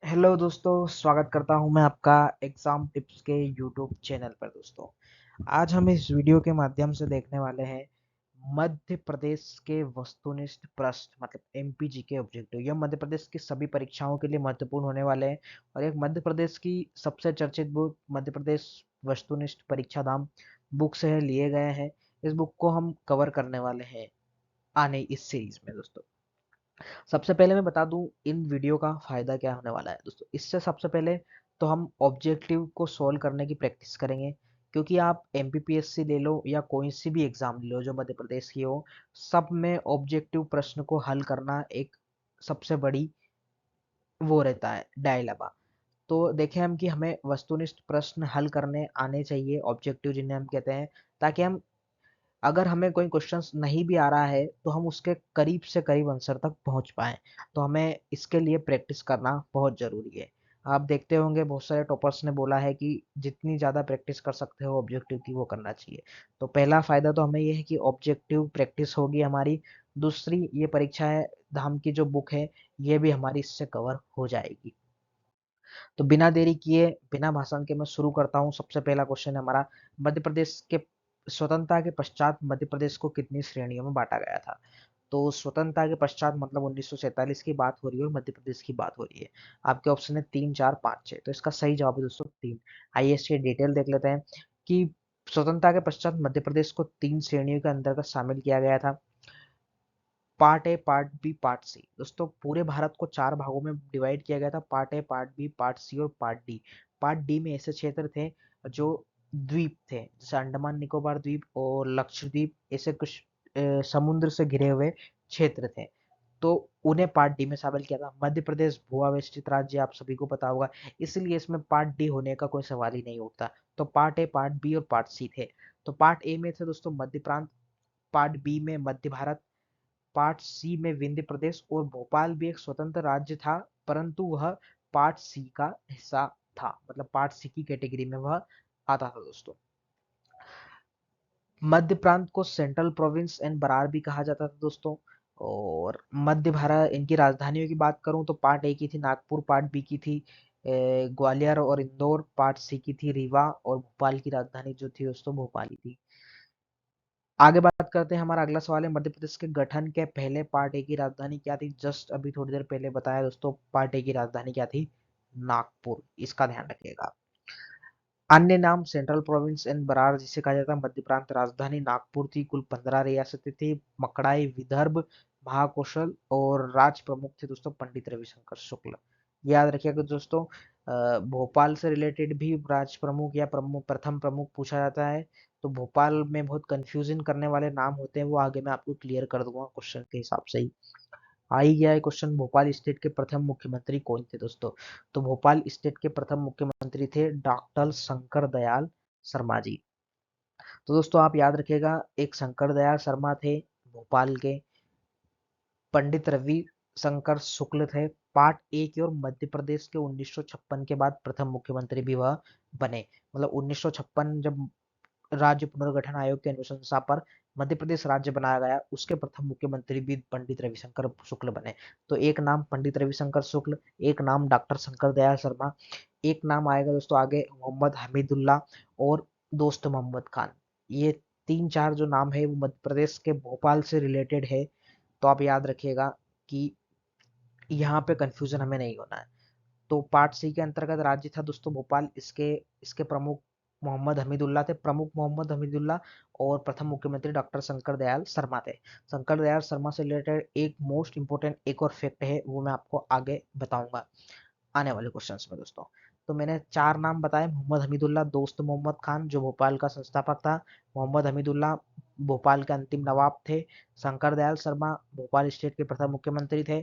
Hello दोस्तों, स्वागत करता हूं मैं आपका एग्जाम टिप्स के यूट्यूब चैनल पर। दोस्तों, आज हम इस वीडियो के माध्यम से देखने वाले हैं मध्य प्रदेश के वस्तुनिष्ठ प्रश्न, मतलब एमपीजी के ऑब्जेक्टिव। यह मध्य प्रदेश की सभी परीक्षाओं के लिए महत्वपूर्ण होने वाले हैं और एक मध्य प्रदेश की सबसे चर्चित बुक मध्य प्रदेश वस्तुनिष्ठ परीक्षा धाम बुक से लिए गए हैं। इस बुक को हम कवर करने वाले हैं आने इस सीरीज में। दोस्तों, सबसे पहले मैं बता दूं इन वीडियो का फायदा क्या होने वाला है। दोस्तों, इससे सबसे पहले तो हम ऑब्जेक्टिव को सॉल्व करने की प्रैक्टिस करेंगे, क्योंकि आप एमपीपीएससी ले लो या कोई सी भी एग्जाम ले लो जो मध्य प्रदेश की हो, सब में ऑब्जेक्टिव प्रश्न को हल करना एक सबसे बड़ी वो रहता है डायलेमा। तो देखें हम कि हमें वस्तुनिष्ठ प्रश्न हल करने आने चाहिए, ऑब्जेक्टिव जिन्हें हम कहते हैं, ताकि हम अगर हमें कोई क्वेश्चन नहीं भी आ रहा है तो हम उसके करीब से करीब आंसर तक पहुंच पाए। तो हमें इसके लिए प्रैक्टिस करना बहुत जरूरी है। आप देखते होंगे बहुत सारे टॉपर्स ने बोला है कि जितनी ज़्यादा प्रैक्टिस कर सकते हो ऑब्जेक्टिव की वो करना चाहिए। तो पहला फायदा तो हमें ये है कि ऑब्जेक्टिव प्रैक्टिस होगी हमारी। दूसरी, ये परीक्षा है धाम की जो बुक है ये भी हमारी इससे कवर हो जाएगी। तो बिना देरी किए, बिना भाषण के मैं शुरू करता हूँ। सबसे पहला क्वेश्चन है हमारा, मध्य प्रदेश के स्वतंत्रता के पश्चात मध्य प्रदेश को कितनी श्रेणियों में बांटा गया था। तो स्वतंत्रता के पश्चात मतलब 1947 की बात हो रही है और मध्य प्रदेश की बात हो रही है। आपके ऑप्शन है 3, 4, 5, 6। तो इसका सही जवाब है दोस्तों 3। आइए इसकी डिटेल देख लेते हैं कि स्वतंत्रता के पश्चात मध्य प्रदेश को 3 श्रेणियों के अंतर्गत शामिल किया गया था। Part A, part B, part C. दोस्तों, पूरे भारत को 4 भागों में डिवाइड किया गया था, part A, part B, part C और पार्ट डी। पार्ट डी में ऐसे क्षेत्र थे जो द्वीप थे, जैसे अंडमान निकोबार द्वीप और लक्षद्वीप, ऐसे कुछ समुद्र से घिरे हुए क्षेत्र थे। तो उन्हें पार्ट डी में शामिल किया था। मध्य प्रदेश भू अवस्थित राज्य, आप सभी को पता होगा, इसलिए इसमें पार्ट डी होने का कोई सवाल ही नहीं उठता। तो पार्ट ए, पार्ट बी और पार्ट सी थे। तो पार्ट ए में थे दोस्तों मध्य प्रांत, पार्ट बी में मध्य भारत, पार्ट सी में विंध्य प्रदेश और भोपाल भी एक स्वतंत्र राज्य था, परंतु वह पार्ट सी का हिस्सा था, मतलब पार्ट सी की कैटेगरी में वह आता था। दोस्तों, मध्य प्रांत को सेंट्रल प्रोविंस एंड बरार भी कहा जाता था दोस्तों। और मध्य भारत, इनकी राजधानियों की बात करूं तो पार्ट ए की थी नागपुर, पार्ट बी की थी ग्वालियर और इंदौर, पार्ट सी की थी रीवा और भोपाल की राजधानी जो थी दोस्तों भोपाल ही थी। आगे बात करते हैं, हमारा अगला सवाल है मध्य प्रदेश के गठन के पहले पार्ट ए की राजधानी क्या थी। जस्ट अभी थोड़ी देर पहले बताया दोस्तों, पार्ट ए की राजधानी क्या थी, नागपुर। इसका ध्यान रखिएगा। अन्य नाम सेंट्रल प्रोविंस एंड बरार जिसे कहा जाता है मध्य प्रांत, राजधानी नागपुर थी। कुल 15 रियासतें थी। मकड़ाई, विदर्भ, महाकौशल और राज प्रमुख थे दोस्तों पंडित रविशंकर शुक्ल। याद रखिएगा दोस्तों, भोपाल से रिलेटेड भी राज प्रमुख या प्रमुख, प्रथम प्रमुख पूछा जाता है। तो भोपाल में बहुत कंफ्यूजन करने वाले नाम होते हैं, वो आगे मैं आपको क्लियर कर दूंगा क्वेश्चन के हिसाब से ही। आ ही गया है क्वेश्चन, भोपाल स्टेट के प्रथम मुख्यमंत्री कौन थे दोस्तों। तो भोपाल स्टेट के प्रथम मुख्यमंत्री थे डॉक्टर शंकर दयाल शर्मा जी। तो दोस्तों आप याद रखिएगा, एक शंकर दयाल शर्मा थे भोपाल के, पंडित रवि शंकर शुक्ल थे पार्ट ए के, और मध्य प्रदेश के 1956 के बाद प्रथम मुख्यमंत्री भी वह बने। मतलब 1956 जब राज्य पुनर्गठन आयोग की अनुशंसा पर मध्य प्रदेश राज्य बनाया गया, उसके प्रथम मुख्यमंत्री भी पंडित रविशंकर शुक्ल बने। तो एक नाम पंडित रविशंकर शुक्ल, एक नाम डॉक्टर शंकर दयाल शर्मा, एक नाम आएगा दोस्तों आगे मोहम्मद हमीदुल्ला और दोस्त मोहम्मद खान। ये 3, 4 जो नाम है वो मध्य प्रदेश के भोपाल से रिलेटेड है। तो आप याद रखिएगा कि यहाँ पे कंफ्यूजन हमें नहीं होना है। तो पार्ट सी के अंतर्गत राज्य था दोस्तों भोपाल। इसके इसके प्रमुख मोहम्मद हमीदुल्ला थे, प्रमुख मोहम्मद हमीदुल्ला, और प्रथम मुख्यमंत्री डॉक्टर शंकर दयाल शर्मा थे। शंकर दयाल शर्मा से रिलेटेड एक मोस्ट इंपोर्टेंट एक और फैक्ट है, वो मैं आपको आगे बताऊंगा आने वाले क्वेश्चंस में दोस्तों। तो मैंने 4 नाम बताए, मोहम्मद हमीदुल्ला, दोस्त मोहम्मद खान जो भोपाल का संस्थापक था, मोहम्मद हमीदुल्ला भोपाल के अंतिम नवाब थे, शंकर दयाल शर्मा भोपाल स्टेट के प्रथम मुख्यमंत्री थे,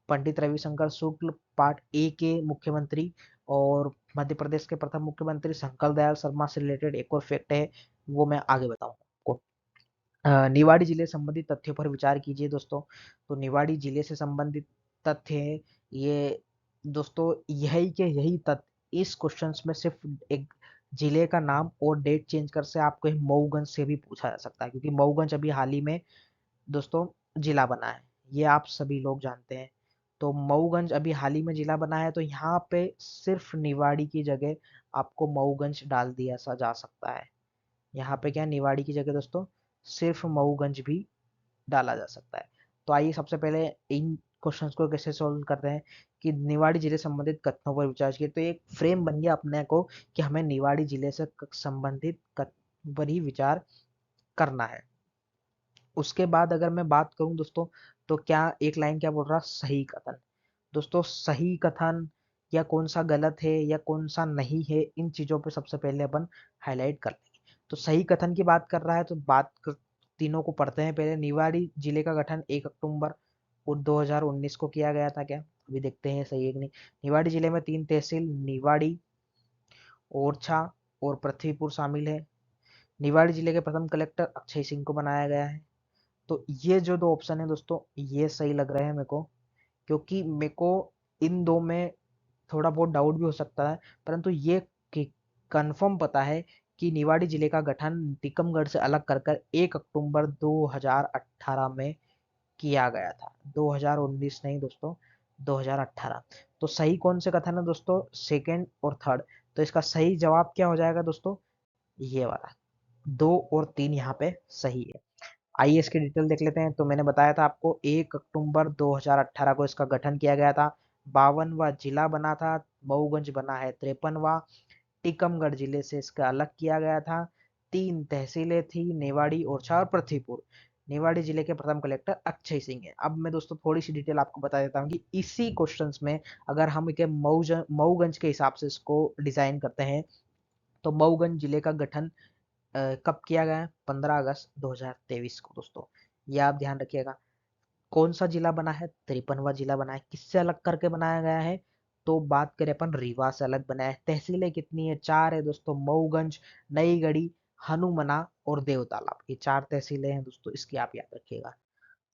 पंडित रविशंकर शुक्ल पार्ट ए के मुख्यमंत्री, और मध्य प्रदेश के प्रथम मुख्यमंत्री शंकर दयाल शर्मा से रिलेटेड एक और फैक्ट है, वो मैं आगे बताऊंगा आपको। निवाड़ी जिले से संबंधित तथ्यों पर विचार कीजिए दोस्तों। तो निवाड़ी जिले से संबंधित तथ्य है ये दोस्तों, यही के यही तथ्य इस क्वेश्चंस में सिर्फ एक जिले का नाम और डेट चेंज कर से आपको मऊगंज से भी पूछा जा सकता है, क्योंकि मऊगंज अभी हाल ही में दोस्तों जिला बना है, ये आप सभी लोग जानते हैं। तो मऊगंज अभी हाल ही में जिला बना है, तो यहाँ पे सिर्फ निवाड़ी की जगह आपको मऊगंज डाल दिया सा जा सकता है। यहाँ पे क्या निवाड़ी की जगह दोस्तों सिर्फ मऊगंज भी डाला जा सकता है। तो आइए सबसे पहले इन क्वेश्चंस को कैसे सोल्व करते हैं कि निवाड़ी जिले से संबंधित कथनों पर विचार किए। तो एक फ्रेम बन गया अपने को कि हमें निवाड़ी जिले से संबंधित कथन पर ही विचार करना है। उसके बाद अगर मैं बात करूं दोस्तों, तो क्या एक लाइन क्या बोल रहा, सही कथन। दोस्तों सही कथन या कौन सा गलत है या कौन सा नहीं है, इन चीजों पे सबसे पहले अपन हाईलाइट कर लेंगे। तो सही कथन की बात कर रहा है तो तीनों को पढ़ते हैं पहले। निवाड़ी जिले का गठन 1 अक्टूबर 2019 को किया गया था क्या, अभी देखते हैं सही है कि नहीं। निवाड़ी जिले में 3 तहसील निवाड़ी, ओरछा और पृथ्वीपुर शामिल है। निवाड़ी जिले के प्रथम कलेक्टर अक्षय सिंह को बनाया गया है। तो ये जो दो ऑप्शन है दोस्तों ये सही लग रहे हैं मेरे को, क्योंकि मेरे को इन दो में थोड़ा बहुत डाउट भी हो सकता है, परंतु ये कंफर्म पता है कि निवाड़ी जिले का गठन टीकमगढ़ से अलग कर कर 1 अक्टूबर 2018 में किया गया था। 2019 नहीं दोस्तों, 2018। तो सही कौन से कथन है दोस्तों, सेकंड और थर्ड। तो इसका सही जवाब क्या हो जाएगा दोस्तों, ये वाला 2 और 3 यहाँ पे सही है। आइए इसकी डिटेल देख लेते हैं। तो मैंने बताया था आपको 1 अक्टूबर 2018 को इसका गठन किया गया था। 52वां जिला बना था, मऊगंज बना है 53वां। टीकमगढ़ जिले से इसका अलग किया गया था। 3 तहसीलें थी नेवाड़ी, ओरछा और पृथ्वीपुर। नेवाड़ी जिले के प्रथम कलेक्टर अक्षय सिंह है। अब मैं दोस्तों थोड़ी सी डिटेल आपको बता देता हूँ कि इसी क्वेश्चंस में अगर हम एक मऊगंज के हिसाब से इसको डिजाइन करते हैं, तो मऊगंज जिले का गठन कब किया गया है, 15 अगस्त 2023 को दोस्तों। ये आप ध्यान रखिएगा। कौन सा जिला बना है, 53वां जिला बना है। किससे अलग करके बनाया गया है, तो बात करें अपन रीवा से अलग बनाया है। तहसीलें कितनी है, 4 है दोस्तों, मऊगंज, नईगढ़ी, हनुमना और देवतालाब। ये 4 तहसीलें हैं दोस्तों, इसकी आप याद रखिएगा।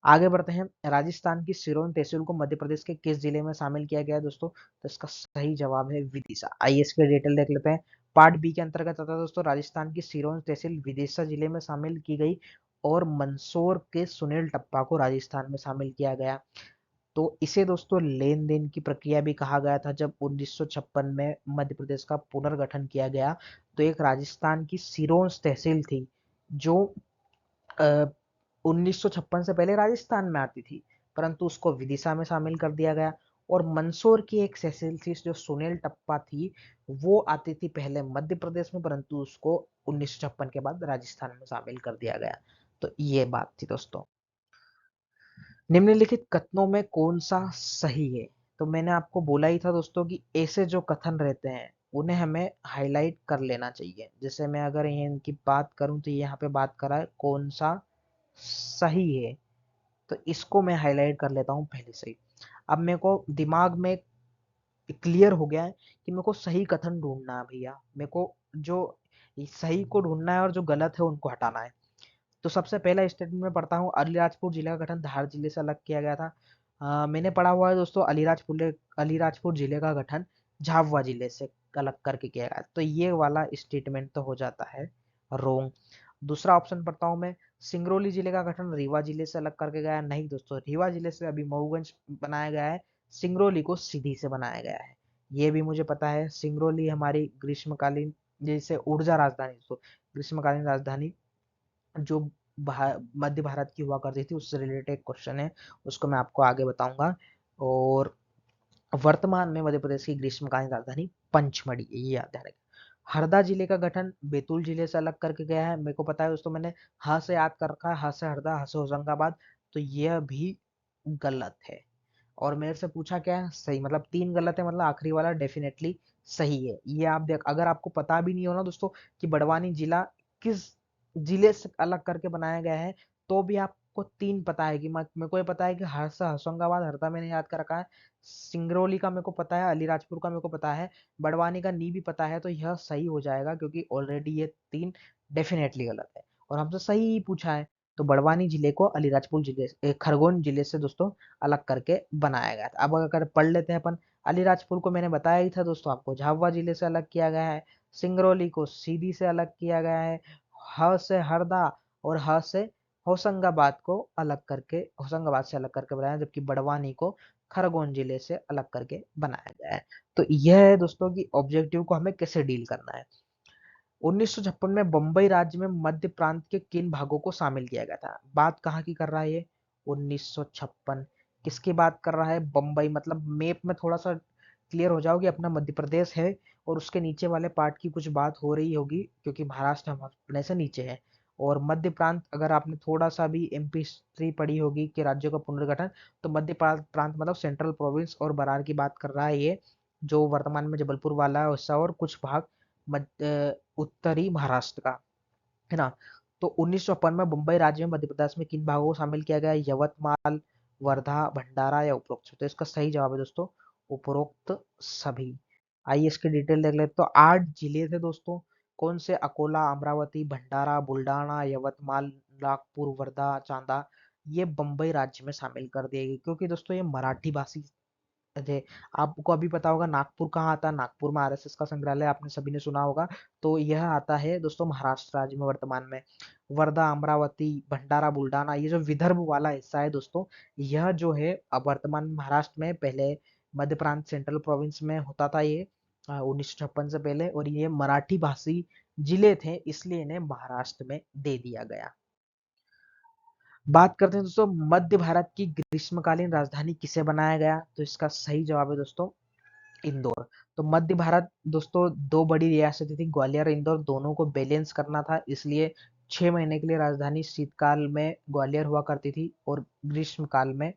आगे बढ़ते हैं। राजस्थान की सिरोंज तहसील को मध्य प्रदेश के किस जिले में शामिल किया गया है दोस्तों, तो इसका सही जवाब है विदिशा। आइए इसके डिटेल देख लेते हैं। पार्ट बी के अंतर्गत आता है दोस्तों, राजस्थान की सिरोंज तहसील विदिशा जिले में शामिल की गई और मंदसौर के सुनील टप्पा को राजस्थान में शामिल किया गया। तो इसे दोस्तों लेन देन की प्रक्रिया भी कहा गया था। जब 1956 में मध्य प्रदेश का पुनर्गठन किया गया, तो एक राजस्थान की सिरोंज तहसील थी जो 1956 से पहले राजस्थान में आती थी, परंतु उसको विदिशा में शामिल कर दिया गया। और मंदसौर की एक तहसील थी जो सुनील टप्पा थी, वो आती थी पहले मध्य प्रदेश में, परंतु उसको 1956 के बाद राजस्थान में शामिल कर दिया गया। तो ये बात थी दोस्तों। निम्नलिखित कथनों में कौन सा सही है, तो मैंने आपको बोला ही था दोस्तों कि ऐसे जो कथन रहते हैं उन्हें हमें हाईलाइट कर लेना चाहिए। जैसे मैं अगर इनकी बात करूं तो यहाँ पे बात करा है कौन सा सही है, तो इसको मैं हाईलाइट कर लेता हूँ पहले से ही। अब मेरे को दिमाग में क्लियर हो गया है कि मेरे को सही कथन ढूंढना है भैया। मेरे को जो सही को ढूंढना है और जो गलत है उनको हटाना है। तो सबसे पहला स्टेटमेंट में पढ़ता हूँ, अलीराजपुर जिले का गठन धार जिले से अलग किया गया था। मैंने पढ़ा हुआ है दोस्तों, अलीराजपुर जिले का गठन झाबुआ जिले से अलग करके किया गया। तो ये वाला स्टेटमेंट तो हो जाता है रोंग। दूसरा ऑप्शन पढ़ता हूँ मैं, सिंगरौली जिले का गठन रीवा जिले से अलग करके गया। नहीं दोस्तों, रीवा जिले से अभी मऊगंज बनाया गया है, सिंगरौली को सीधी से बनाया गया है। ये भी मुझे पता है। सिंगरौली हमारी ग्रीष्मकालीन जैसे ऊर्जा राजधानी, दोस्तों ग्रीष्मकालीन राजधानी जो मध्य भारत की हुआ करती थी, उससे रिलेटेड क्वेश्चन है, उसको मैं आपको आगे बताऊंगा। और वर्तमान में मध्य प्रदेश की ग्रीष्मकालीन राजधानी पंचमढ़ी, ये याद रखें। हरदा जिले का गठन बैतूल जिले से अलग करके गया है। मेरे को पता है दोस्तों, मैंने ह से याद कर रखा है, ह से हरदा, ह से होशंगाबाद। तो यह भी गलत है। और मेरे से पूछा क्या है, सही, मतलब 3 गलत है, मतलब आखिरी वाला डेफिनेटली सही है। ये आप देख, अगर आपको पता भी नहीं हो ना दोस्तों कि बड़वानी जिला किस जिले से अलग करके बनाया गया है, तो भी आपको 3 पता है कि मेरे को ये पता है कि हरसा होशंगाबाद हरदा मैंने याद कर रखा है, सिंगरौली का मेरे को पता है, अलीराजपुर का मेरे को पता है, बड़वानी का नी भी पता है। तो यह सही हो जाएगा क्योंकि ऑलरेडी ये 3 डेफिनेटली गलत है और हमसे सही ही पूछा है। तो बड़वानी जिले को अलीराजपुर जिले खरगोन जिले से दोस्तों अलग करके बनाया गया था। अब अगर पढ़ लेते हैं अपन, अलीराजपुर को मैंने बताया ही था दोस्तों आपको, झाबुआ जिले से अलग किया गया है। सिंगरौली को सीधी से अलग किया गया है। ह से हरदा और ह से होशंगाबाद से अलग करके बनाया, जबकि बड़वानी को खरगोन जिले से अलग करके बनाया गया है। तो यह है दोस्तों कि ऑब्जेक्टिव को हमें कैसे डील करना है। 1956 में बंबई राज्य में मध्य प्रांत के किन भागों को शामिल किया गया था? बात कहाँ की कर रहा है ये? 1956 किसकी बात कर रहा है? बंबई। मतलब मैप में थोड़ा सा क्लियर हो जाओगे, अपना मध्य प्रदेश है और उसके नीचे वाले पार्ट की कुछ बात हो रही होगी, क्योंकि महाराष्ट्र हम अपने से नीचे है। और मध्य प्रांत, अगर आपने थोड़ा सा भी एमपी हिस्ट्री पढ़ी होगी कि राज्यों का पुनर्गठन, तो मध्य प्रांत मतलब सेंट्रल प्रोविंस और बरार की बात कर रहा है ये, जो वर्तमान में जबलपुर वाला हिस्सा और कुछ भाग उत्तरी महाराष्ट्र का है ना। तो 1956 में मुंबई राज्य में मध्य प्रदेश में किन भागों को शामिल किया गया? यवतमाल, वर्धा, भंडारा या उपरोक्त? तो इसका सही जवाब है दोस्तों उपरोक्त सभी। आइए इसकी डिटेल देख लेते। तो 8 जिले थे दोस्तों। कौन से? अकोला, अमरावती, भंडारा, बुल्डाना, यवतमाल, नागपुर, वर्धा, चांदा। ये बंबई राज्य में शामिल कर दिए गए, क्योंकि दोस्तों ये मराठी भाषी थे। आपको अभी पता होगा नागपुर कहाँ आता है? नागपुर में आरएसएस का संग्रहालय आपने सभी ने सुना होगा। तो यह आता है दोस्तों महाराष्ट्र राज्य में वर्तमान में। वर्धा, अमरावती, भंडारा, बुल्डाना, ये जो विदर्भ वाला हिस्सा है दोस्तों, यह जो है अब वर्तमान में महाराष्ट्र में, पहले मध्य प्रांत सेंट्रल प्रोविंस में होता था ये 1956 से पहले, और ये मराठी भाषी जिले थे, इसलिए इन्हें महाराष्ट्र में दे दिया गया। बात करते हैं दोस्तों मध्य भारत की ग्रीष्मकालीन राजधानी किसे बनाया गया? तो इसका सही जवाब है दोस्तों इंदौर। तो मध्य भारत दोस्तों दो बड़ी रियासतें थी, ग्वालियर और इंदौर, दोनों को बैलेंस करना था, इसलिए 6 महीने के लिए राजधानी शीतकाल में ग्वालियर हुआ करती थी और ग्रीष्मकाल में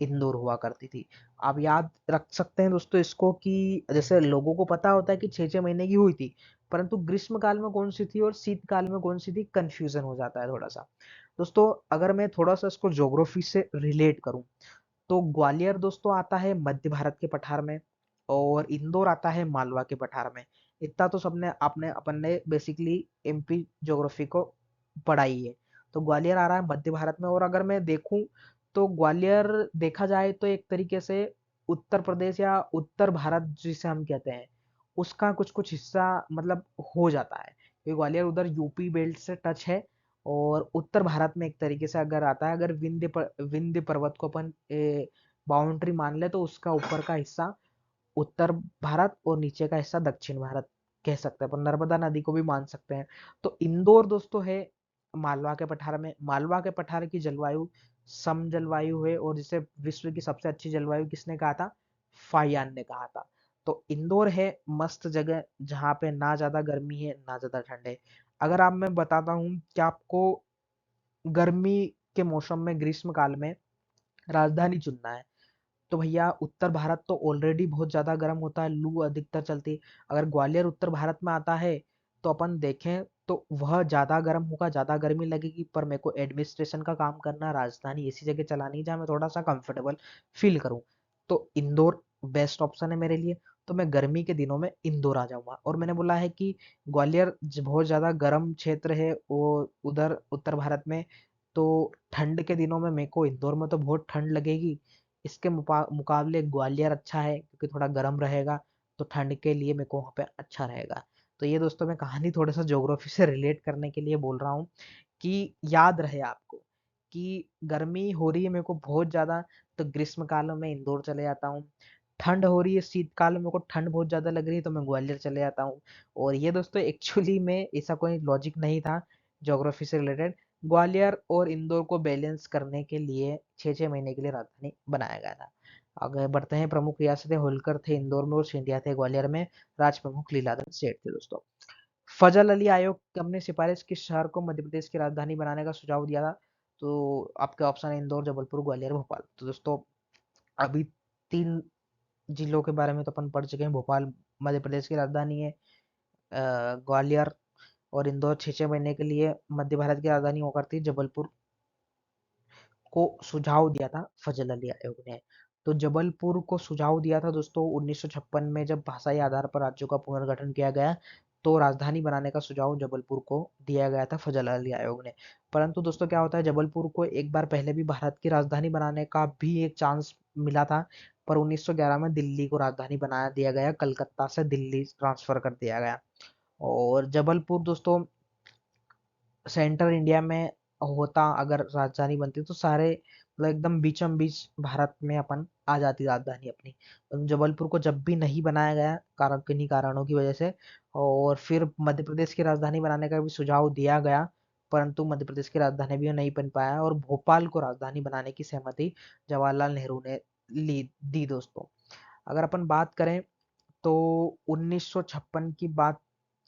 इंदौर हुआ करती थी। आप याद रख सकते हैं दोस्तों इसको कि जैसे लोगों को पता होता है कि 6-6 महीने की हुई थी, परंतु ग्रीष्मकाल में कौन सी थी और शीतकाल में कौन सी थी, कंफ्यूजन हो जाता है थोड़ा सा। दोस्तों अगर मैं थोड़ा सा इसको ज्योग्राफी से रिलेट करूं, तो ग्वालियर दोस्तों आता है मध्य भारत के पठार में और इंदौर आता है मालवा के पठार में। इतना तो सबने आपने अपन ने बेसिकली एमपी ज्योग्राफी को पढ़ा ही है। तो ग्वालियर आ रहा है मध्य भारत में, और अगर मैं देखूं तो ग्वालियर देखा जाए तो एक तरीके से उत्तर प्रदेश या उत्तर भारत जिसे हम कहते हैं उसका कुछ कुछ हिस्सा मतलब हो जाता है, क्योंकि ग्वालियर उधर यूपी बेल्ट से टच है। और उत्तर भारत में एक तरीके से अगर आता है, अगर विंध्य पर्वत को अपन बाउंड्री मान ले, तो उसका ऊपर का हिस्सा उत्तर भारत और नीचे का हिस्सा दक्षिण भारत कह सकते हैं, पर नर्मदा नदी को भी मान सकते हैं। तो इंदौर दोस्तों है मालवा के पठार में। मालवा के पठार की जलवायु सम जलवायु है, और जिसे विश्व की सबसे अच्छी जलवायु किसने कहा था? फाइयान ने कहा था। तो इंदौर है मस्त जगह, जहाँ पे ना ज्यादा गर्मी है ना ज्यादा ठंड है। अगर आप मैं बताता हूँ कि आपको गर्मी के मौसम में ग्रीष्म काल में राजधानी चुनना है, तो भैया उत्तर भारत तो ऑलरेडी बहुत ज्यादा गर्म होता है, लू अधिकतर चलती है। अगर ग्वालियर उत्तर भारत में आता है तो अपन देखें तो वह ज्यादा गर्म होगा, ज्यादा गर्मी लगेगी, पर मेरे को एडमिनिस्ट्रेशन का काम करना, राजधानी ऐसी जगह चलानी है जहाँ मैं थोड़ा सा कंफर्टेबल फील करूँ। तो इंदौर बेस्ट ऑप्शन है मेरे लिए। तो मैं गर्मी के दिनों में इंदौर आ जाऊंगा। और मैंने बोला है कि ग्वालियर बहुत ज्यादा गर्म क्षेत्र है वो उधर उत्तर भारत में, तो ठंड के दिनों में मेरे को इंदौर में तो बहुत ठंड लगेगी। इसके मुकाबले ग्वालियर अच्छा है, क्योंकि थोड़ा गर्म रहेगा, तो ठंड के लिए मेरे को वहाँ पे अच्छा रहेगा। तो ये दोस्तों मैं कहानी थोड़ा सा ज्योग्राफी से रिलेट करने के लिए बोल रहा हूँ कि याद रहे आपको कि गर्मी हो रही है मेरे को बहुत ज्यादा, तो ग्रीष्म काल में इंदौर चले जाता हूँ। ठंड हो रही है शीतकाल में, मेरे को ठंड बहुत ज्यादा लग रही है, तो मैं ग्वालियर चले जाता हूँ। और ये दोस्तों एक्चुअली में ऐसा कोई लॉजिक नहीं था ज्योग्राफी से रिलेटेड। ग्वालियर और इंदौर को बैलेंस करने के लिए 6-6 महीने के लिए राजधानी बनाया गया था। आगे बढ़ते हैं। प्रमुख रियासतें होलकर थे इंदौर में और सिंधिया थे ग्वालियर में। राज प्रमुख लीलाधर सेठ थे दोस्तों। फजल अली आयोग ने अपने सिफारिश किस शहर को मध्य प्रदेश की राजधानी बनाने का सुझाव दिया था? तो आपके ऑप्शन है इंदौर, जबलपुर, ग्वालियर, भोपाल। तो दोस्तों अभी 3 जिलों के बारे में तो अपन पढ़ चुके हैं। भोपाल मध्य प्रदेश की राजधानी है, ग्वालियर और इंदौर 6-6 महीने के लिए मध्य भारत की राजधानी हुआ करती है। जबलपुर को सुझाव दिया था फजल अली आयोग ने। तो जबलपुर को सुझाव दिया था दोस्तों 1956 में, जब भाषाई आधार पर राज्यों का पुनर्गठन किया गया, तो राजधानी बनाने का सुझाव जबलपुर को दिया गया था फजल अली आयोग ने। परंतु दोस्तों क्या होता है, जबलपुर को एक बार पहले भी भारत की राजधानी बनाने का भी एक चांस मिला था, पर 1911 में दिल्ली को राजधानी बना दिया गया, कलकत्ता से दिल्ली ट्रांसफर कर दिया गया। और जबलपुर दोस्तों सेंट्रल इंडिया में होता, अगर राजधानी बनती तो सारे मतलब एकदम बीचम बीच भारत में अपन आ जाती राजधानी अपनी। जबलपुर को जब भी नहीं बनाया गया कारण किन्हीं कारणों की वजह से, और फिर मध्य प्रदेश की राजधानी बनाने का भी सुझाव दिया गया, परंतु मध्य प्रदेश की राजधानी भी नहीं बन पाया और भोपाल को राजधानी बनाने की सहमति जवाहरलाल नेहरू ने ली दी दोस्तों। अगर अपन बात करें तो 1956 की बात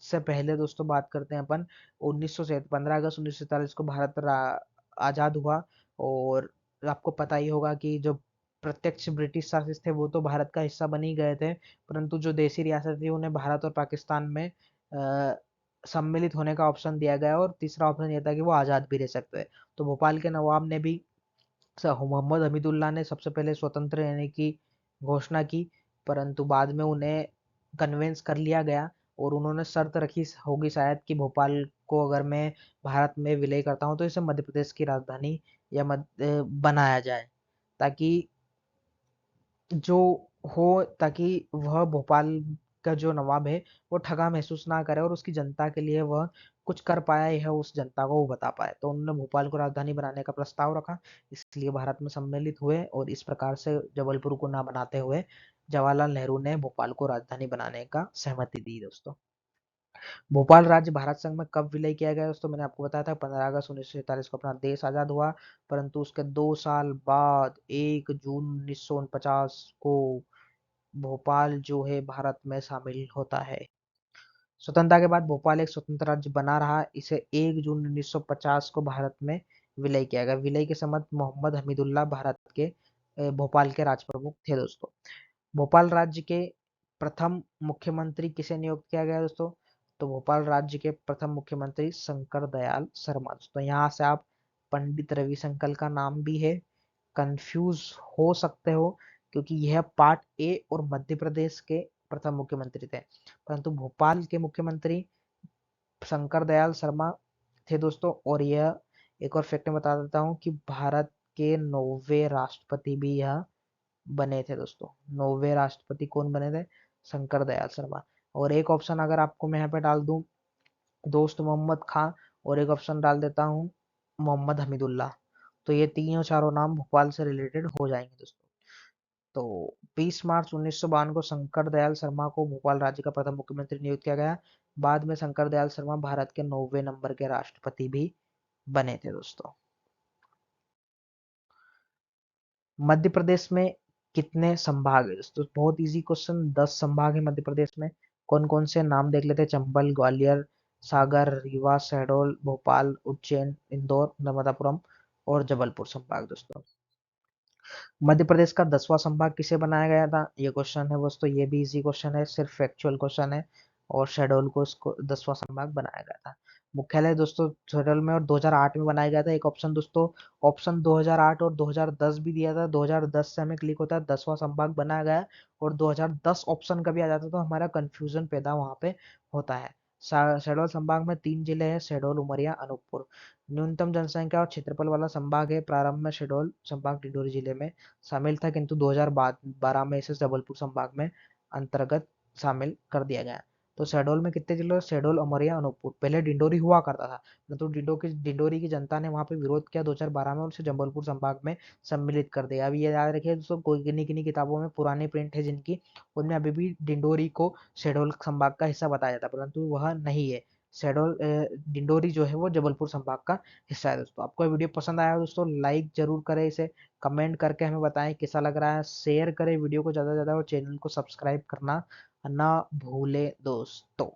से पहले दोस्तों बात करते हैं अपन। 15 अगस्त 1947 को भारत आजाद हुआ। और आपको पता ही होगा कि जो प्रत्यक्ष ब्रिटिश शासित थे वो तो भारत का हिस्सा बन ही गए थे, परंतु जो देसी रियासत थी उन्हें भारत और पाकिस्तान में सम्मिलित होने का ऑप्शन दिया गया, और तीसरा ऑप्शन यह था कि वो आजाद भी रह सकते हैं। तो भोपाल के नवाब ने भी मोहम्मद हमीदुल्लाह ने सबसे पहले स्वतंत्र रहने की घोषणा की, परंतु बाद में उन्हें कन्वेंस कर लिया गया, और उन्होंने शर्त रखी होगी शायद कि भोपाल को अगर मैं भारत में विलय करता हूँ तो इसे मध्य प्रदेश की राजधानी या बनाया जाए, ताकि जो हो ताकि वह भोपाल का जो नवाब है वो ठगा महसूस ना करे और उसकी जनता के लिए वह कुछ कर पाया यह उस जनता को वो बता पाए। तो उन्होंने भोपाल को राजधानी बनाने का प्रस्ताव रखा, इसलिए भारत में सम्मिलित हुए, और इस प्रकार से जबलपुर को ना बनाते हुए जवाहरलाल नेहरू ने भोपाल को राजधानी बनाने का सहमति दी दोस्तों। भोपाल राज्य भारत संघ में कब विलय किया गया दोस्तों? मैंने आपको बताया था 15 अगस्त 1947 को अपना देश आजाद हुआ, परंतु उसके 2 साल बाद 1 जून 1949 को भोपाल जो है भारत में शामिल होता है। स्वतंत्रता के बाद भोपाल एक स्वतंत्र राज्य बना रहा। इसे 1 जून 1950 को भारत में विलय किया गया। विलय के समय मोहम्मद हमीदुल्लाह भारत के भोपाल के राज प्रमुख थे दोस्तों। भोपाल राज्य के प्रथम मुख्यमंत्री किसे नियुक्त किया गया दोस्तों? तो भोपाल राज्य के प्रथम मुख्यमंत्री शंकर दयाल शर्मा दोस्तों। यहाँ से आप पंडित रविशंकर का नाम भी है, कंफ्यूज हो सकते हो, क्योंकि यह पार्ट ए और मध्य प्रदेश के प्रथम मुख्यमंत्री थे, परंतु भोपाल के मुख्यमंत्री शंकर दयाल शर्मा थे दोस्तों। और यह एक और फैक्ट मैं बता देता हूँ कि भारत के 9वें राष्ट्रपति भी यह बने थे दोस्तों। 9वें राष्ट्रपति कौन बने थे? शंकर दयाल शर्मा। और एक ऑप्शन अगर आपको मैं यहाँ पे डाल दूं, दोस्त मोहम्मद खां, और एक ऑप्शन डाल देता हूँ मोहम्मद हमीदुल्लाह, तो ये तीनों चारों नाम भोपाल से रिलेटेड हो जाएंगे दोस्तों। तो 20 मार्च 1952 को शंकर दयाल शर्मा को भोपाल राज्य का प्रथम मुख्यमंत्री नियुक्त किया गया। बाद में शंकर दयाल शर्मा भारत के 9वें नंबर के राष्ट्रपति भी बने थे दोस्तों। मध्य प्रदेश में कितने संभाग है दोस्तों? बहुत इजी क्वेश्चन। 10 संभाग है मध्य प्रदेश में। कौन कौन से नाम देख लेते हैं? चंबल, ग्वालियर, सागर, रीवा, शहडोल, भोपाल, उज्जैन, इंदौर, नर्मदापुरम और जबलपुर संभाग दोस्तों। मध्य प्रदेश का 10वां संभाग किसे बनाया गया था? ये क्वेश्चन है दोस्तों, ये भी इजी क्वेश्चन है, सिर्फ फैक्चुअल क्वेश्चन है। और शहडोल को इसको 10वां संभाग बनाया गया था। मुख्यालय दोस्तों शहडोल में और 2008 में बनाया गया था। एक ऑप्शन दोस्तों, ऑप्शन 2008 और 2010 भी दिया था। 2010 से हमें क्लिक होता है 10वां संभाग बनाया गया, और 2010 ऑप्शन का भी आ जाता तो हमारा कंफ्यूजन पैदा वहां पे होता है। शहडोल संभाग में 3 जिले हैं, शहडोल, उमरिया, अनूपपुर। न्यूनतम जनसंख्या और क्षेत्रफल वाला संभाग है। प्रारंभ में शहडोल संभाग डिंडोरी जिले में शामिल था, किंतु 2012 में इसे जबलपुर संभाग में अंतर्गत शामिल कर दिया गया। तो शहडोल में कितने जिले? शहडोल, उमरिया, अनूपपुर। पहले डिंडोरी हुआ करता था, परंतु डिंडोरी की जनता ने वहां पे विरोध किया 2012 में, और उसे जबलपुर संभाग में सम्मिलित कर दिया। अभी ये याद रखिए दोस्तों, कोई किन्हीं किन्हीं किताबों में पुराने प्रिंट है जिनकी, उनमें अभी भी डिंडोरी को शहडोल संभाग का हिस्सा बताया जाता है, परंतु वह नहीं है। शहडोल डिंडोरी जो है वो जबलपुर संभाग का हिस्सा है दोस्तों। आपको वीडियो पसंद आया दोस्तों, लाइक जरूर करें इसे, कमेंट करके हमें बताएं कैसा लग रहा है, शेयर करें वीडियो को ज़्यादा से ज़्यादा, और चैनल को सब्सक्राइब करना ना भूले दोस्तों।